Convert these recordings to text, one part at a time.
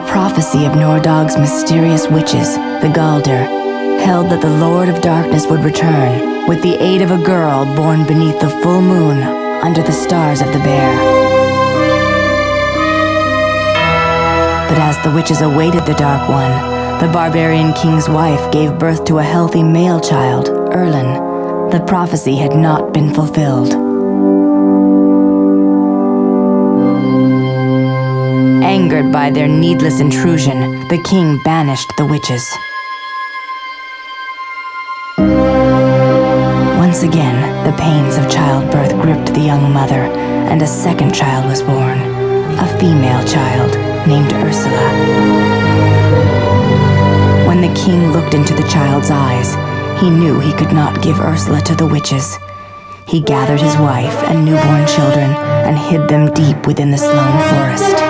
Prophecy of Nordog's mysterious witches, the Galder, held that the Lord of Darkness would return with the aid of a girl born beneath the full moon under the stars of the Bear. But as the witches awaited the Dark One, the barbarian king's wife gave birth to a healthy male child, Erlin. The prophecy had not been fulfilled. Angered by their needless intrusion, the king banished the witches. Once again, the pains of childbirth gripped the young mother, and a second child was born, a female child named Ursula. When the king looked into the child's eyes, he knew he could not give Ursula to the witches. He gathered his wife and newborn children and hid them deep within the Sloane Forest.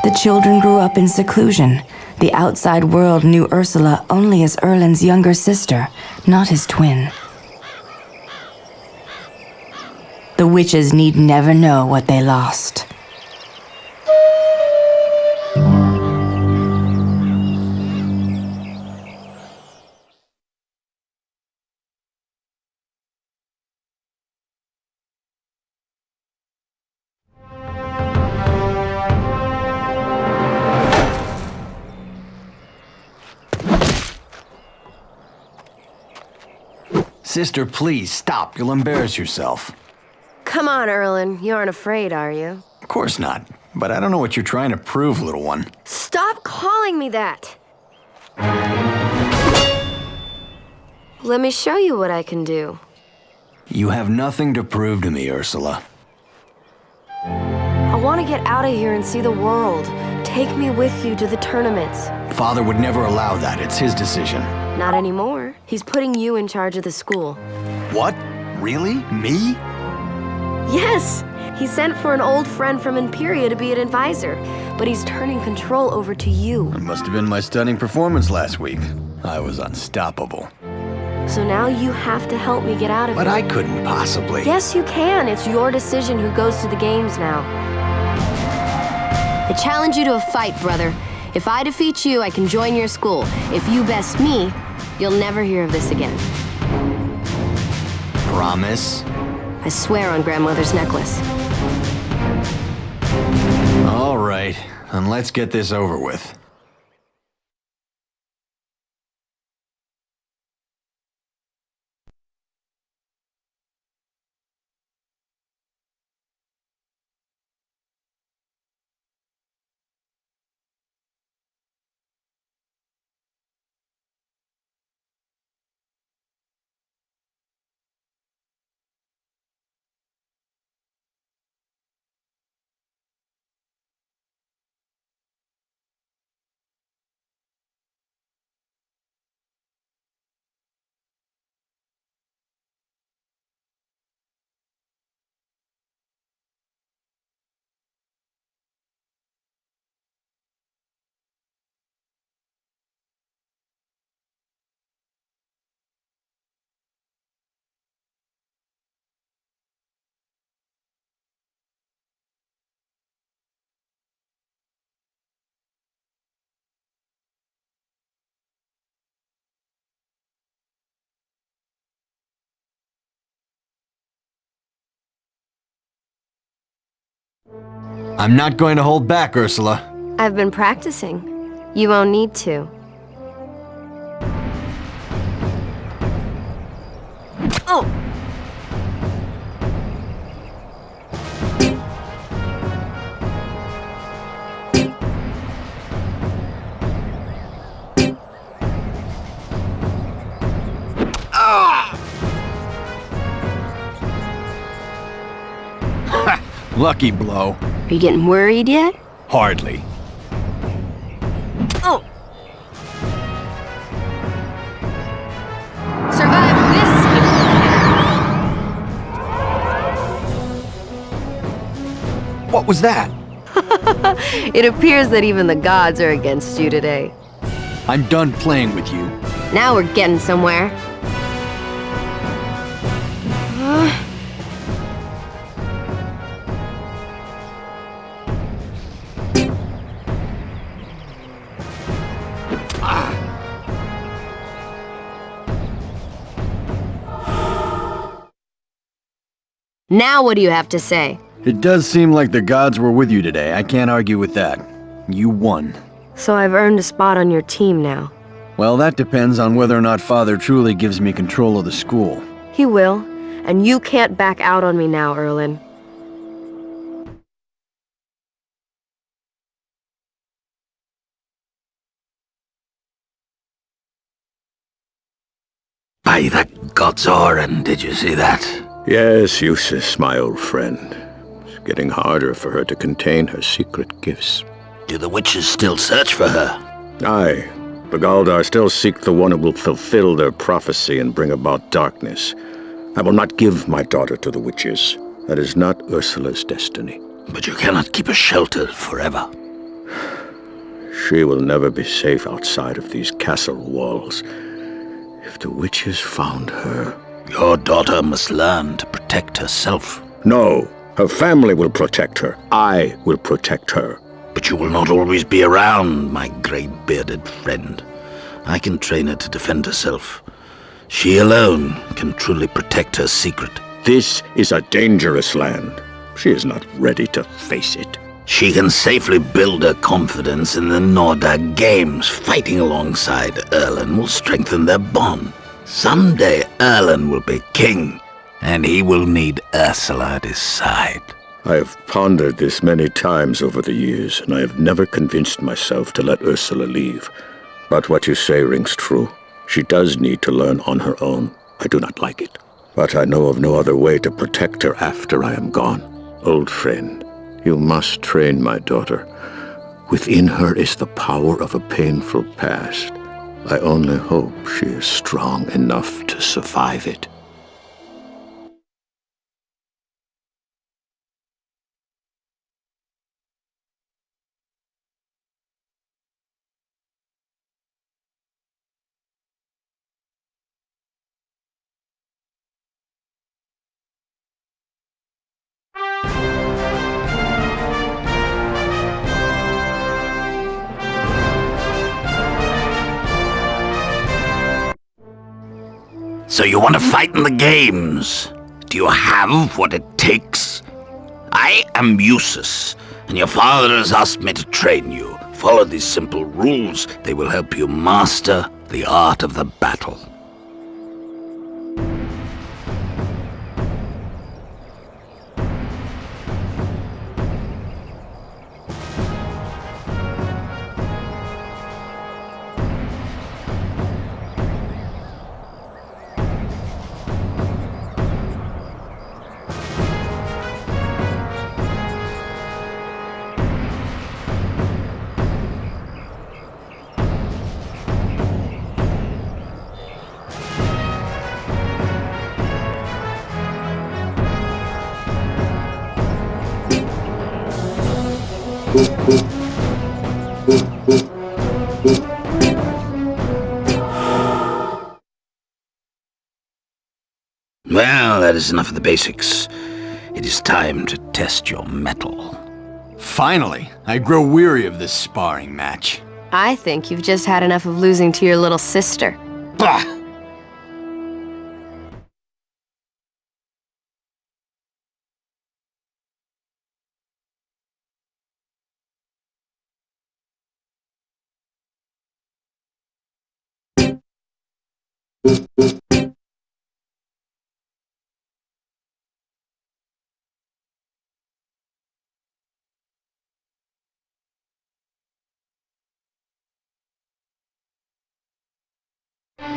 The children grew up in seclusion. The outside world knew Ursula only as Erlin's younger sister, not his twin. The witches need never know what they lost. Sister, please, stop. You'll embarrass yourself. Come on, Erlin. You aren't afraid, are you? Of course not. But I don't know what you're trying to prove, little one. Stop calling me that! Let me show you what I can do. You have nothing to prove to me, Ursula. I want to get out of here and see the world. Take me with you to the tournaments. Father would never allow that. It's his decision. Not anymore. He's putting you in charge of the school. What? Really? Me? Yes! He sent for an old friend from Imperia to be an advisor, but he's turning control over to you. It must have been my stunning performance last week. I was unstoppable. So now you have to help me get out of here. But I couldn't possibly. Yes, you can. It's your decision who goes to the games now. I challenge you to a fight, brother. If I defeat you, I can join your school. If you best me, you'll never hear of this again. Promise? I swear on grandmother's necklace. All right, then let's get this over with. I'm not going to hold back, Ursula. I've been practicing. You won't need to. Oh! Lucky blow. Are you getting worried yet? Hardly. Oh! Survive this! What was that? It appears that even the gods are against you today. I'm done playing with you. Now we're getting somewhere. Now what do you have to say? It does seem like the gods were with you today. I can't argue with that. You won. So I've earned a spot on your team now. Well, that depends on whether or not Father truly gives me control of the school. He will, and you can't back out on me now, Erlen. By the gods, Oren, did you see that? Yes, Eustace, my old friend. It's getting harder for her to contain her secret gifts. Do the witches still search for her? Aye, the Galdar still seek the one who will fulfill their prophecy and bring about darkness. I will not give my daughter to the witches. That is not Ursula's destiny. But you cannot keep her sheltered forever. She will never be safe outside of these castle walls. If the witches found her... Your daughter must learn to protect herself. No, her family will protect her. I will protect her. But you will not always be around, my grey-bearded friend. I can train her to defend herself. She alone can truly protect her secret. This is a dangerous land. She is not ready to face it. She can safely build her confidence in the Nordag Games. Fighting alongside Erlen will strengthen their bond. Someday Erlen will be king, and he will need Ursula at his side. I have pondered this many times over the years, and I have never convinced myself to let Ursula leave. But what you say rings true. She does need to learn on her own. I do not like it. But I know of no other way to protect her after I am gone. Old friend, you must train my daughter. Within her is the power of a painful past. I only hope she is strong enough to survive it. So you want to fight in the games? Do you have what it takes? I am Eustace, and your father has asked me to train you. Follow these simple rules. They will help you master the art of the battle. Well, that is enough of the basics. It is time to test your mettle. Finally, I grow weary of this sparring match. I think you've just had enough of losing to your little sister. Bah! Aren't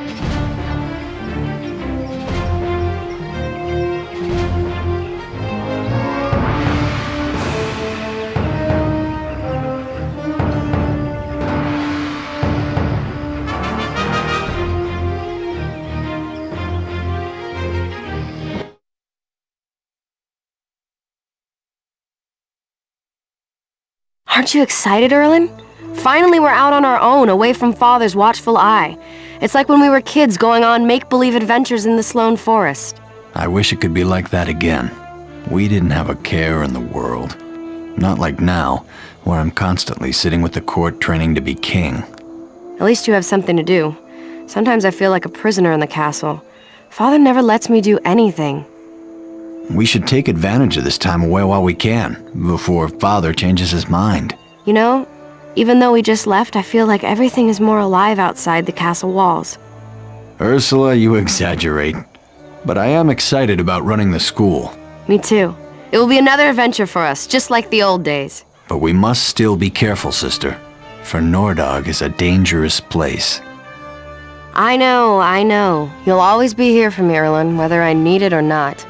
you excited, Erlen? Finally, we're out on our own, away from Father's watchful eye. It's like when we were kids going on make-believe adventures in the Sloan Forest. I wish it could be like that again. We didn't have a care in the world. Not like now, where I'm constantly sitting with the court training to be king. At least you have something to do. Sometimes I feel like a prisoner in the castle. Father never lets me do anything. We should take advantage of this time away while we can, before Father changes his mind. You know, even though we just left, I feel like everything is more alive outside the castle walls. Ursula, you exaggerate. But I am excited about running the school. Me too. It will be another adventure for us, just like the old days. But we must still be careful, sister. For Nordog is a dangerous place. I know. You'll always be here for me, Erlen, whether I need it or not.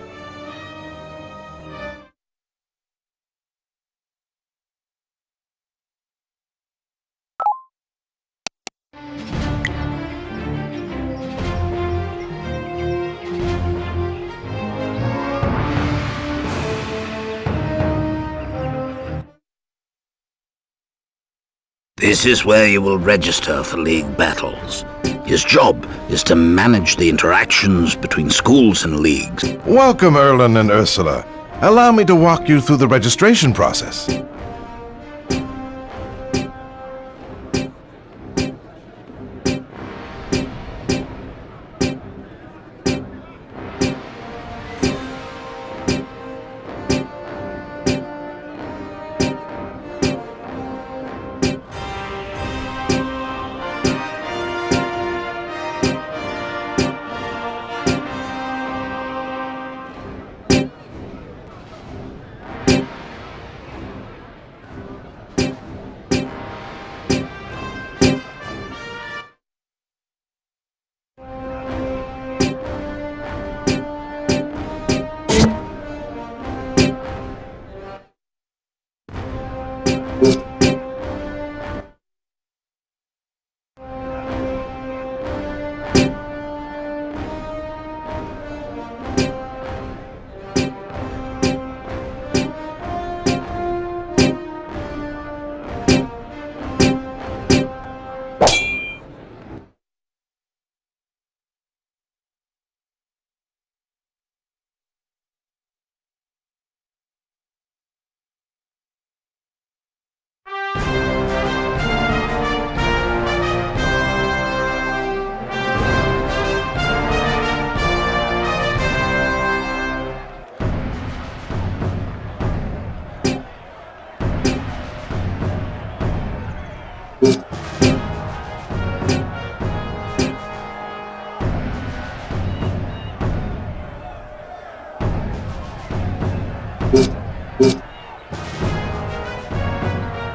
This is where you will register for League battles. His job is to manage the interactions between schools and leagues. Welcome, Erlen and Ursula. Allow me to walk you through the registration process.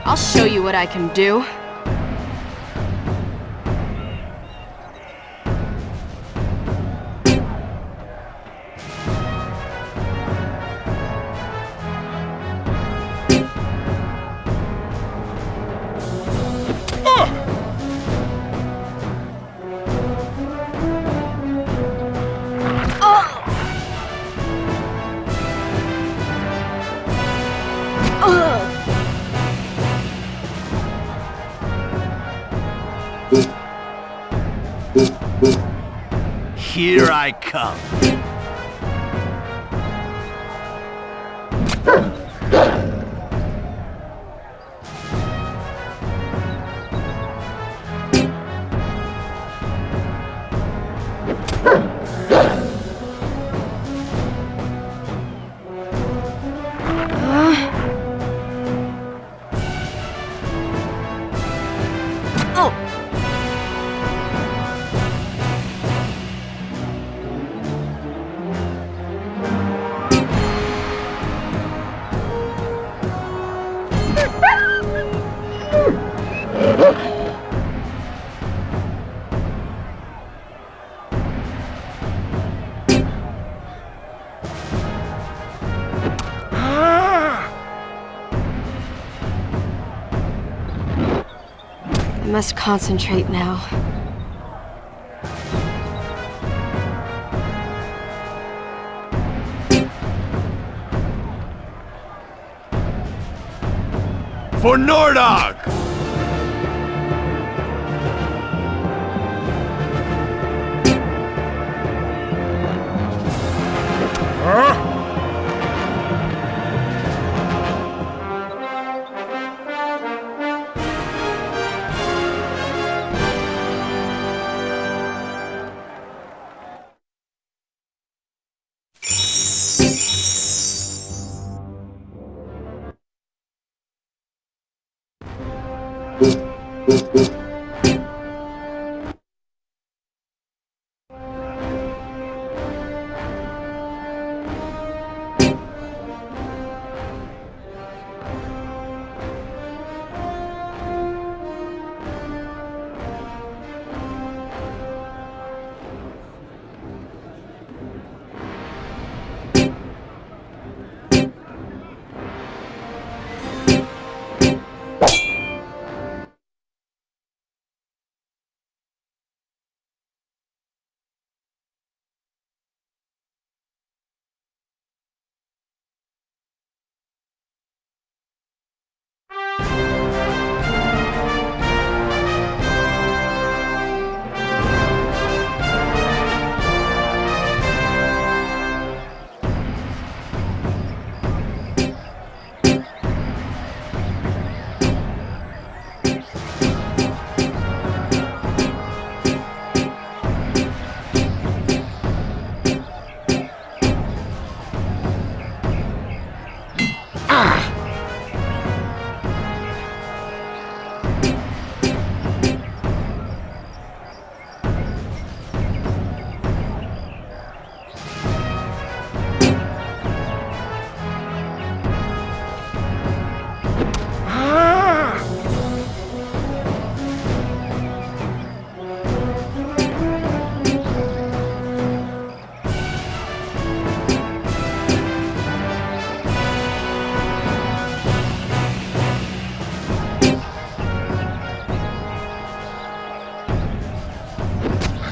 I'll show you what I can do. Here I come. must concentrate now. For Nordog!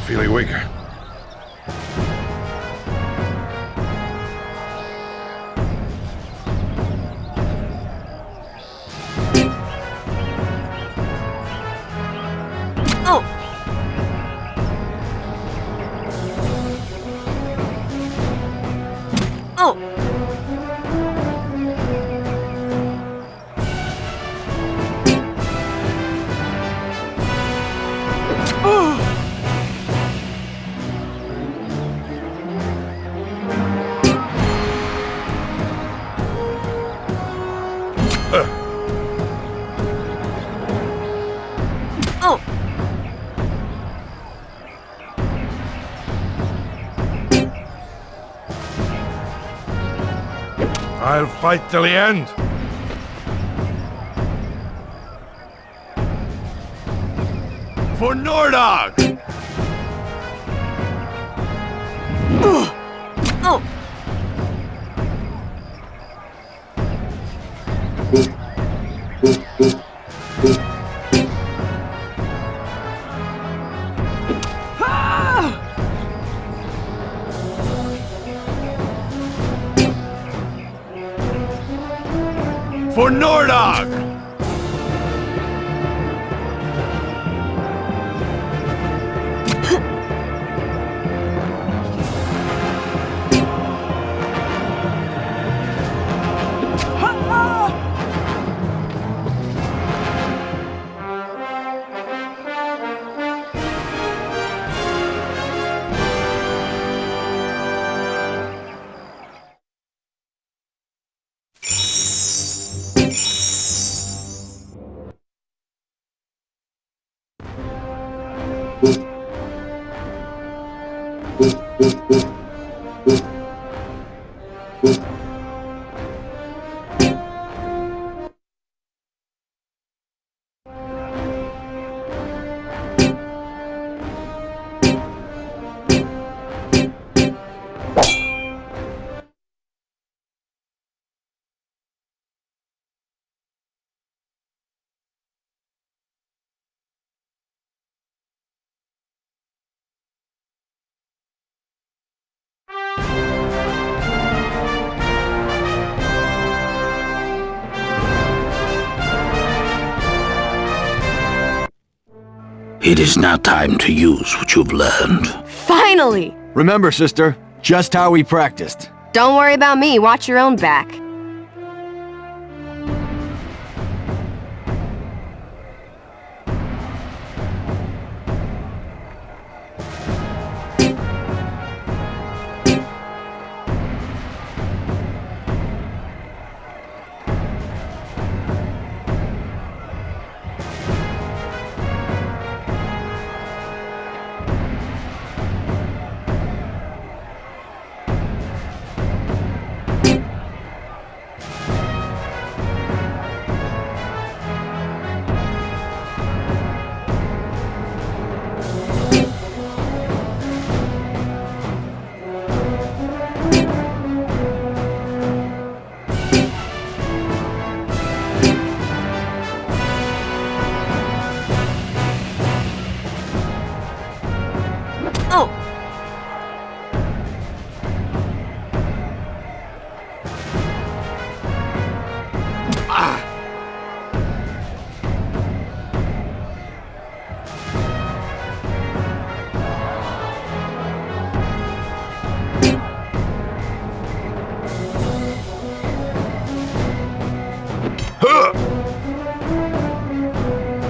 Feeling weaker. Oh! Oh! Oh! I'll fight till the end. For Nordog! Oh! For Nordog! It is now time to use what you've learned. Finally! Remember, sister, just how we practiced. Don't worry about me, watch your own back.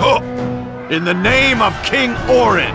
Oh! In the name of King Orin!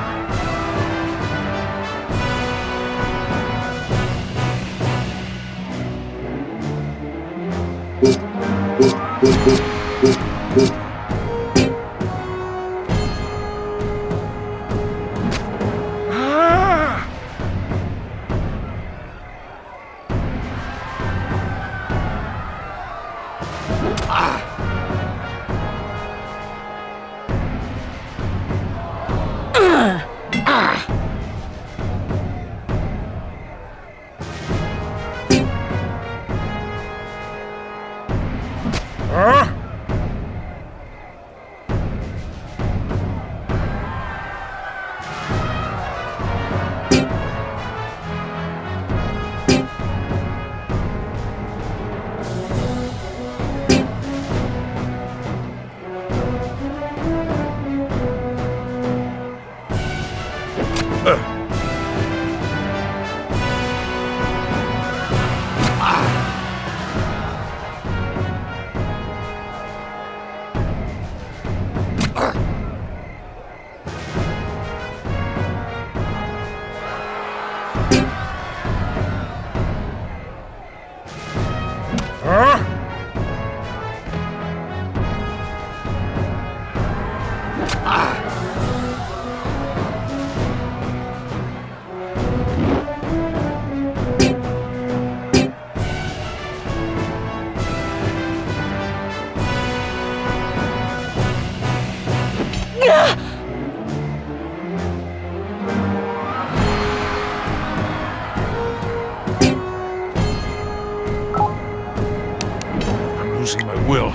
I'm losing my will.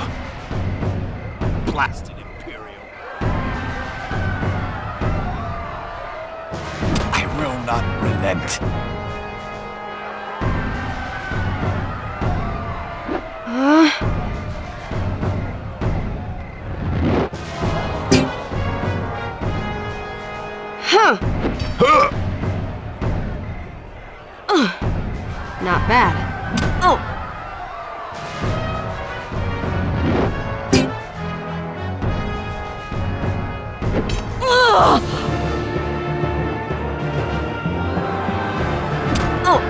Blasted Imperial. I will not relent. Not bad. Oh! Ugh! Oh!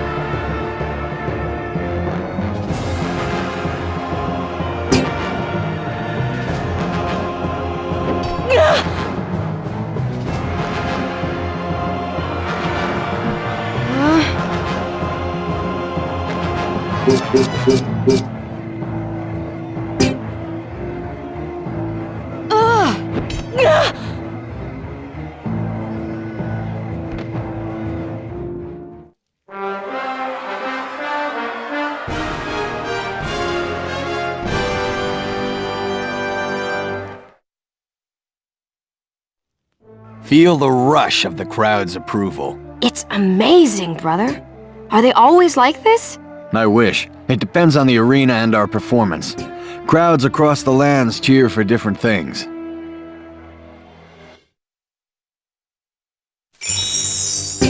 Feel the rush of the crowd's approval. It's amazing, brother. Are they always like this? I wish. It depends on the arena and our performance. Crowds across the lands cheer for different things.